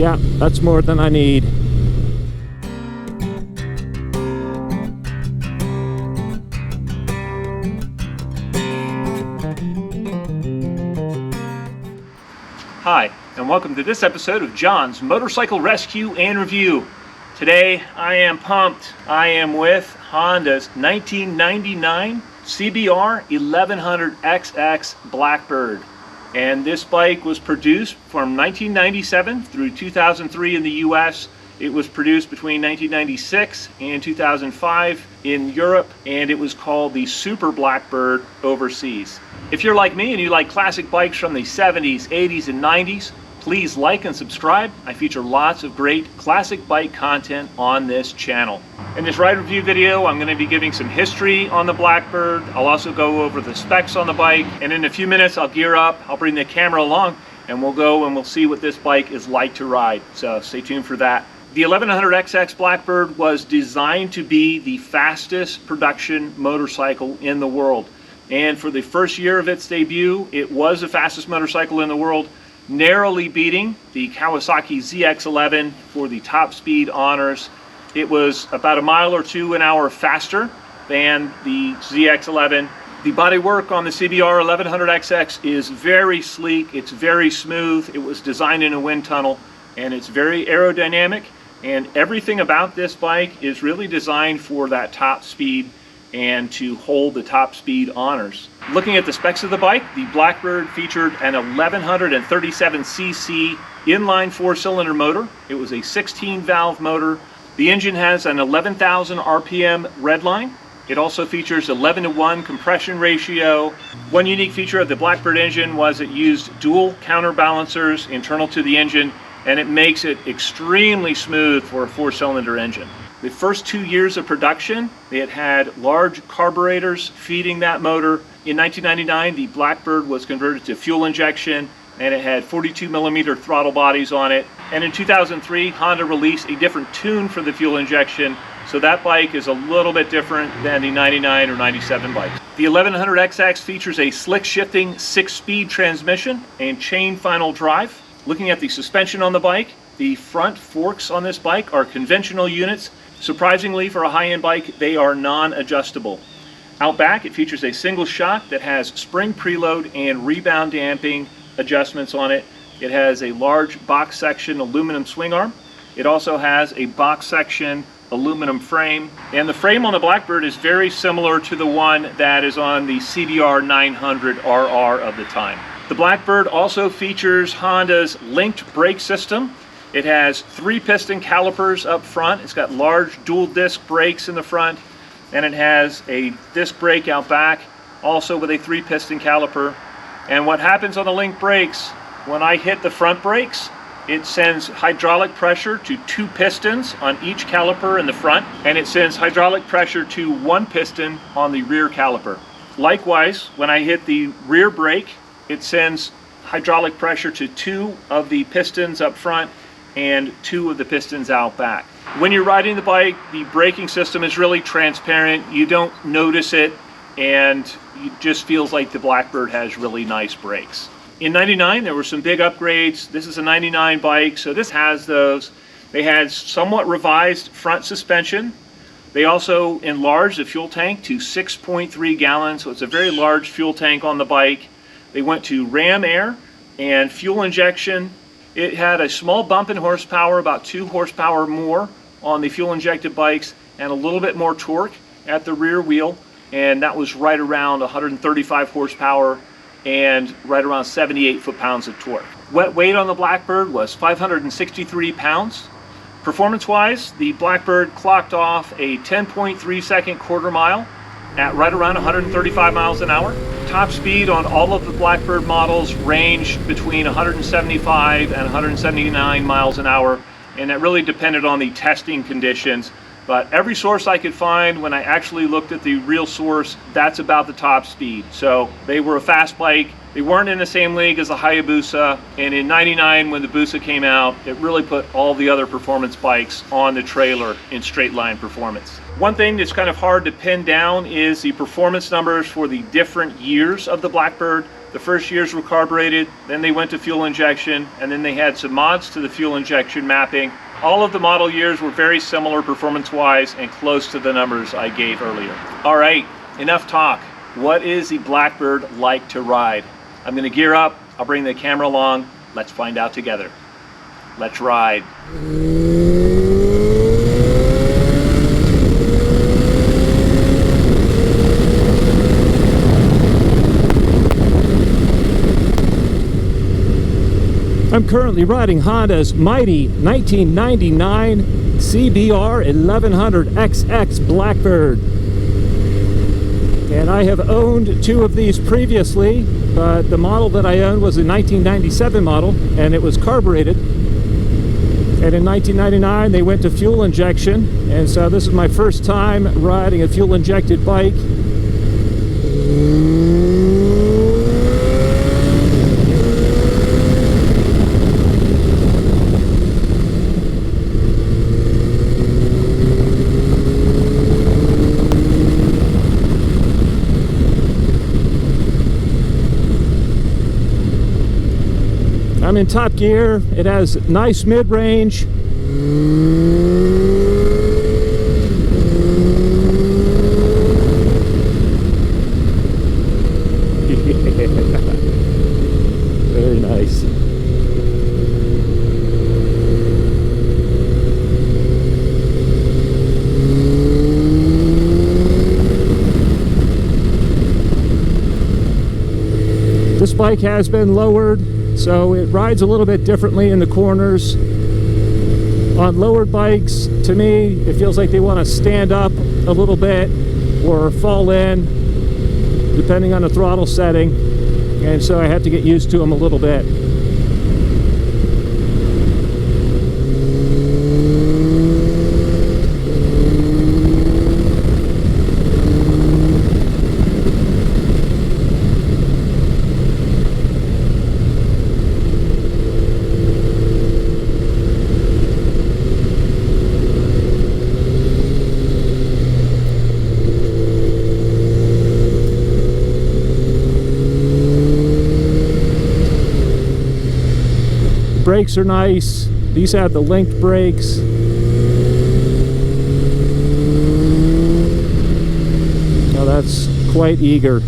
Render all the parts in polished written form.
Yeah, that's more than I need. Hi, and welcome to this episode of John's Motorcycle Rescue and Review. Today, I am pumped. I am with Honda's 1999 CBR1100XX Blackbird. And this bike was produced from 1997 through 2003 in the US. It was produced between 1996 and 2005 in Europe, and it was called the Super Blackbird overseas. If you're like me and you like classic bikes from the 70s, 80s, and 90s, please like and subscribe. I feature lots of great classic bike content on this channel. In this ride review video, I'm going to be giving some history on the Blackbird. I'll also go over the specs on the bike, and in a few minutes I'll gear up, I'll bring the camera along, and we'll go and we'll see what this bike is like to ride. So stay tuned for that. The 1100XX Blackbird was designed to be the fastest production motorcycle in the world. And for the first year of its debut, it was the fastest motorcycle in the world, narrowly beating the Kawasaki ZX-11 for the top speed honors. It was about a mile or two an hour faster than the ZX-11. The bodywork on the CBR 1100XX is very sleek, it's very smooth, it was designed in a wind tunnel, and it's very aerodynamic, and everything about this bike is really designed for that top speed and to hold the top speed honors. Looking at the specs of the bike, the Blackbird featured an 1137cc inline 4-cylinder motor. It was a 16-valve motor. The engine has an 11,000 RPM redline. It also features 11:1 compression ratio. One unique feature of the Blackbird engine was it used dual counterbalancers internal to the engine, and it makes it extremely smooth for a 4-cylinder engine. The first 2 years of production, it had large carburetors feeding that motor. In 1999, the Blackbird was converted to fuel injection, and it had 42mm throttle bodies on it. And in 2003, Honda released a different tune for the fuel injection, so that bike is a little bit different than the 99 or 97 bikes. The 1100XX features a slick shifting 6-speed transmission and chain final drive. Looking at the suspension on the bike, the front forks on this bike are conventional units. Surprisingly, for a high-end bike, they are non-adjustable. Out back, it features a single shock that has spring preload and rebound damping adjustments on it. It has a large box section aluminum swing arm. It also has a box section aluminum frame. And the frame on the Blackbird is very similar to the one that is on the CBR900RR of the time. The Blackbird also features Honda's linked brake system. It has 3-piston calipers up front. It's got large dual disc brakes in the front, and it has a disc brake out back, also with a 3-piston caliper. And what happens on the linked brakes, when I hit the front brakes, it sends hydraulic pressure to 2 pistons on each caliper in the front, and it sends hydraulic pressure to 1 piston on the rear caliper. Likewise, when I hit the rear brake, it sends hydraulic pressure to 2 of the pistons up front and 2 of the pistons out back. When you're riding the bike, the braking system is really transparent. You don't notice it, and it just feels like the Blackbird has really nice brakes. In 99, there were some big upgrades. This is a 99 bike, so this has those. They had somewhat revised front suspension. They also enlarged the fuel tank to 6.3 gallons, so it's a very large fuel tank on the bike. They went to ram air and fuel injection. It had a small bump in horsepower, about 2 horsepower more on the fuel injected bikes, and a little bit more torque at the rear wheel, and that was right around 135 horsepower and right around 78 foot-pounds of torque. Wet weight on the Blackbird was 563 pounds. Performance-wise, the Blackbird clocked off a 10.3 second quarter mile at right around 135 miles an hour. Top speed on all of the Blackbird models ranged between 175 and 179 miles an hour, and that really depended on the testing conditions. But every source I could find, when I actually looked at the real source, that's about the top speed. So they were a fast bike. They weren't in the same league as the Hayabusa. And in '99, when the Busa came out, it really put all the other performance bikes on the trailer in straight line performance. One thing that's kind of hard to pin down is the performance numbers for the different years of the Blackbird. The first years were carbureted, then they went to fuel injection, and then they had some mods to the fuel injection mapping. All of the model years were very similar performance-wise and close to the numbers I gave earlier. All right, enough talk. What is the Blackbird like to ride? I'm gonna gear up, I'll bring the camera along, let's find out together. Let's ride. I'm currently riding Honda's mighty 1999 CBR1100XX Blackbird. And I have owned two of these previously, but the model that I owned was a 1997 model, and it was carbureted. And in 1999 they went to fuel injection, and so this is my first time riding a fuel injected bike. I'm in top gear. It has nice mid-range. Very nice. This bike has been lowered, so it rides a little bit differently in the corners. On lowered bikes, to me, it feels like they want to stand up a little bit or fall in, depending on the throttle setting. And so I have to get used to them a little bit. Brakes are nice. These have the linked brakes. Now that's quite eager.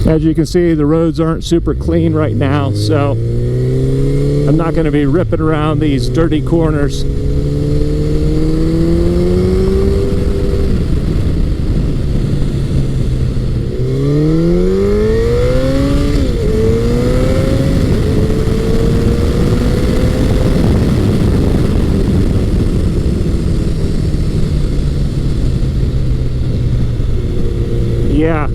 As you can see, the roads aren't super clean right now, so I'm not going to be ripping around these dirty corners. Yeah.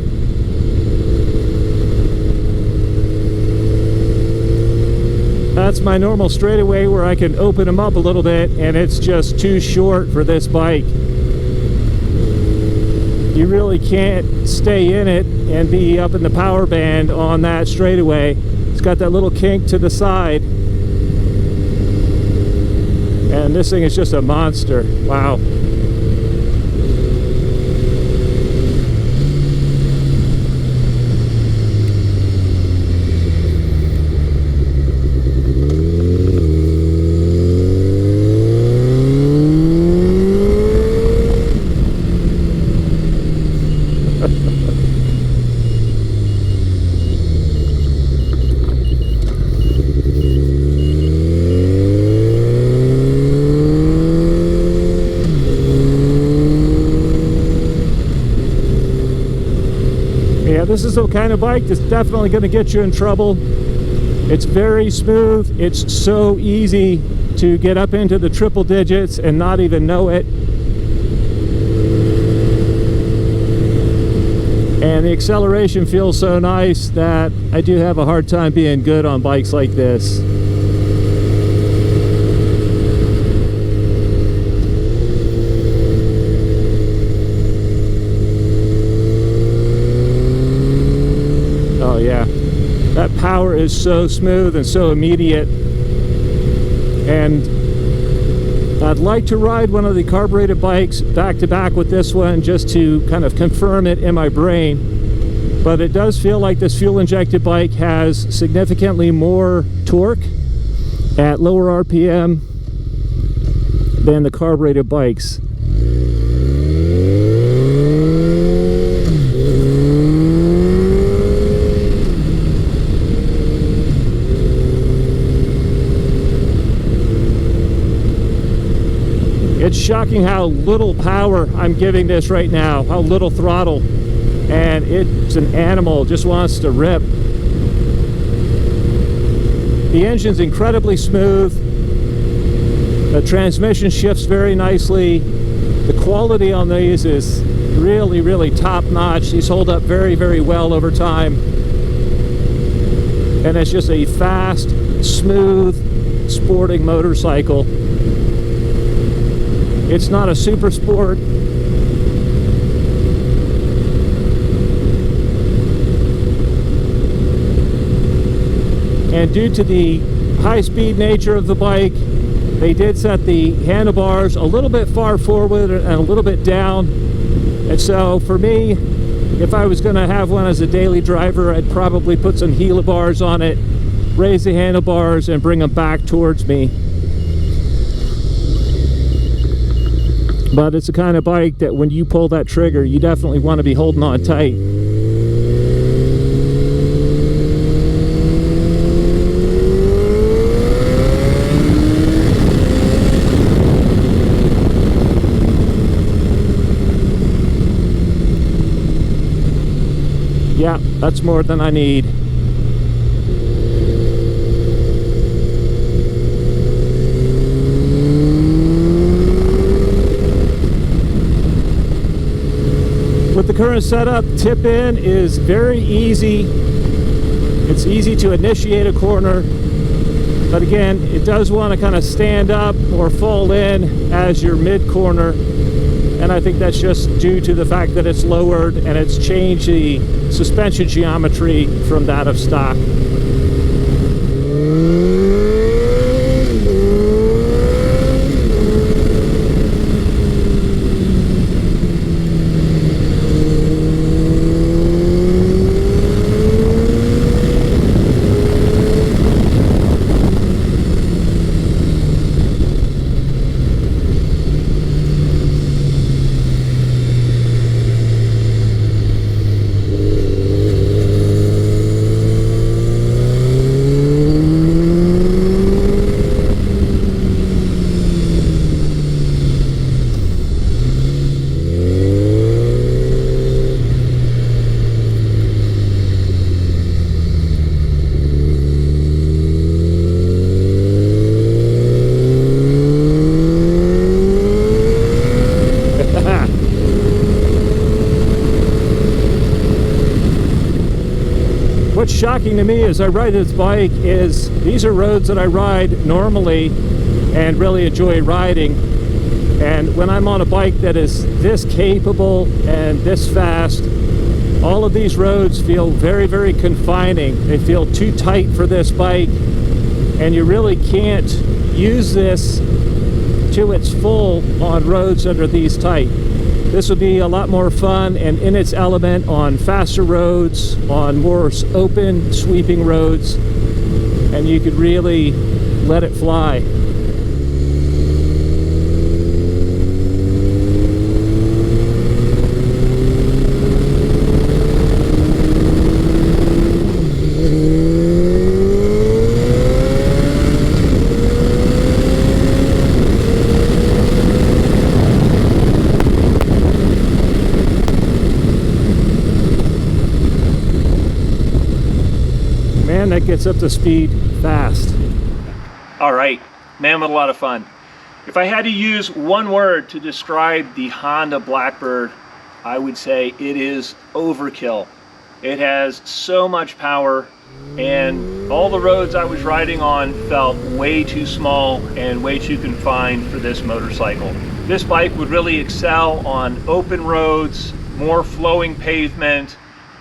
That's my normal straightaway where I can open them up a little bit, and it's just too short for this bike. You really can't stay in it and be up in the power band on that straightaway. It's got that little kink to the side. And this thing is just a monster. Wow. Yeah, this is the kind of bike that's definitely going to get you in trouble. It's very smooth. It's so easy to get up into the triple digits and not even know it. And the acceleration feels so nice that I do have a hard time being good on bikes like this. Oh yeah, that power is so smooth and so immediate. And I'd like to ride one of the carbureted bikes back to back with this one just to kind of confirm it in my brain. But it does feel like this fuel injected bike has significantly more torque at lower RPM than the carbureted bikes. It's shocking how little power I'm giving this right now, how little throttle, and it's an animal, just wants to rip. The engine's incredibly smooth, the transmission shifts very nicely, the quality on these is really, really top-notch. These hold up very, very well over time, and it's just a fast, smooth, sporting motorcycle. It's not a super sport. And due to the high-speed nature of the bike, they did set the handlebars a little bit far forward and a little bit down. And so for me, if I was going to have one as a daily driver, I'd probably put some helibars on it, raise the handlebars, and bring them back towards me. But it's the kind of bike that when you pull that trigger, you definitely want to be holding on tight. Yeah, that's more than I need. With the current setup, tip in is very easy. It's easy to initiate a corner, but again, it does want to kind of stand up or fall in as your mid-corner, and I think that's just due to the fact that it's lowered and it's changed the suspension geometry from that of stock. What's shocking to me as I ride this bike is these are roads that I ride normally and really enjoy riding. And when I'm on a bike that is this capable and this fast, all of these roads feel very, very confining. They feel too tight for this bike, and you really can't use this to its full on roads that are these tight. This would be a lot more fun and in its element on faster roads, on more open, sweeping roads, and you could really let it fly. Man, that gets up to speed fast. All right, Man, what a lot of fun. If I had to use one word to describe the Honda Blackbird, I would say it is overkill. It has so much power, and all the roads I was riding on felt way too small and way too confined for this motorcycle. This bike would really excel on open roads, more flowing pavement,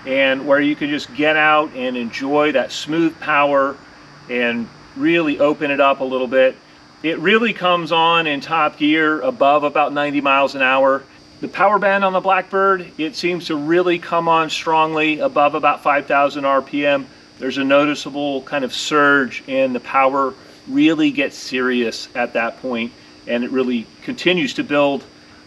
and where you could just get out and enjoy that smooth power and really open it up a little bit. It really comes on in top gear above about 90 miles an hour. The power band on the Blackbird, it seems to really come on strongly above about 5,000 RPM. There's a noticeable kind of surge, and the power really gets serious at that point, and it really continues to build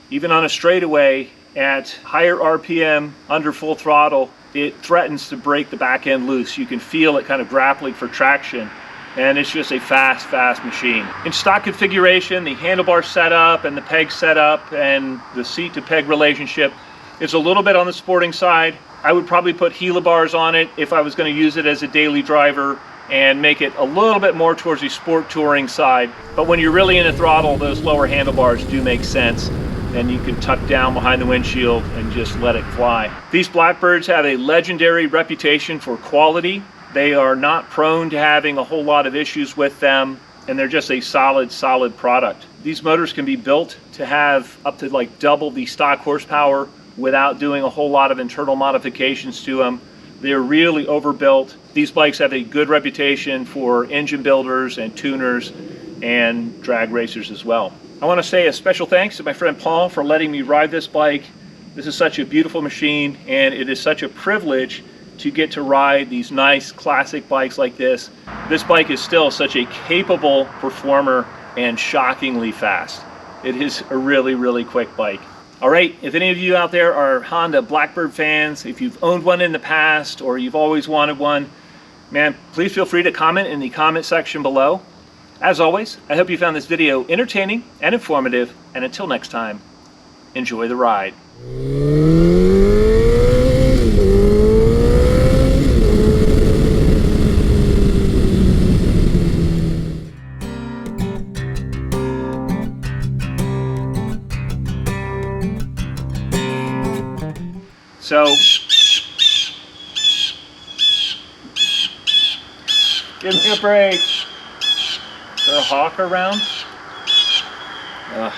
even on a straightaway at higher RPM under full throttle. It threatens to break the back end loose. You can feel it kind of grappling for traction, and it's just a fast machine. In stock configuration, the handlebar setup and the peg setup and the seat to peg relationship is a little bit on the sporting side. I would probably put Gila bars on it if I was going to use it as a daily driver and make it a little bit more towards the sport touring side. But when you're really in the throttle, those lower handlebars do make sense, and you can tuck down behind the windshield and just let it fly. These Blackbirds have a legendary reputation for quality. They are not prone to having a whole lot of issues with them, and they're just a solid product. These motors can be built to have up to like double the stock horsepower without doing a whole lot of internal modifications to them. They're really overbuilt. These bikes have a good reputation for engine builders and tuners and drag racers as well. I want to say a special thanks to my friend Paul for letting me ride this bike. This is such a beautiful machine, and it is such a privilege to get to ride these nice classic bikes like this. This bike is still such a capable performer and shockingly fast. It is a really quick bike. All right, if any of you out there are Honda Blackbird fans, if you've owned one in the past or you've always wanted one, man, please feel free to comment in the comment section below. As always, I hope you found this video entertaining and informative, and until next time, enjoy the ride. So, give me a break. Is there a hawk around? Ugh.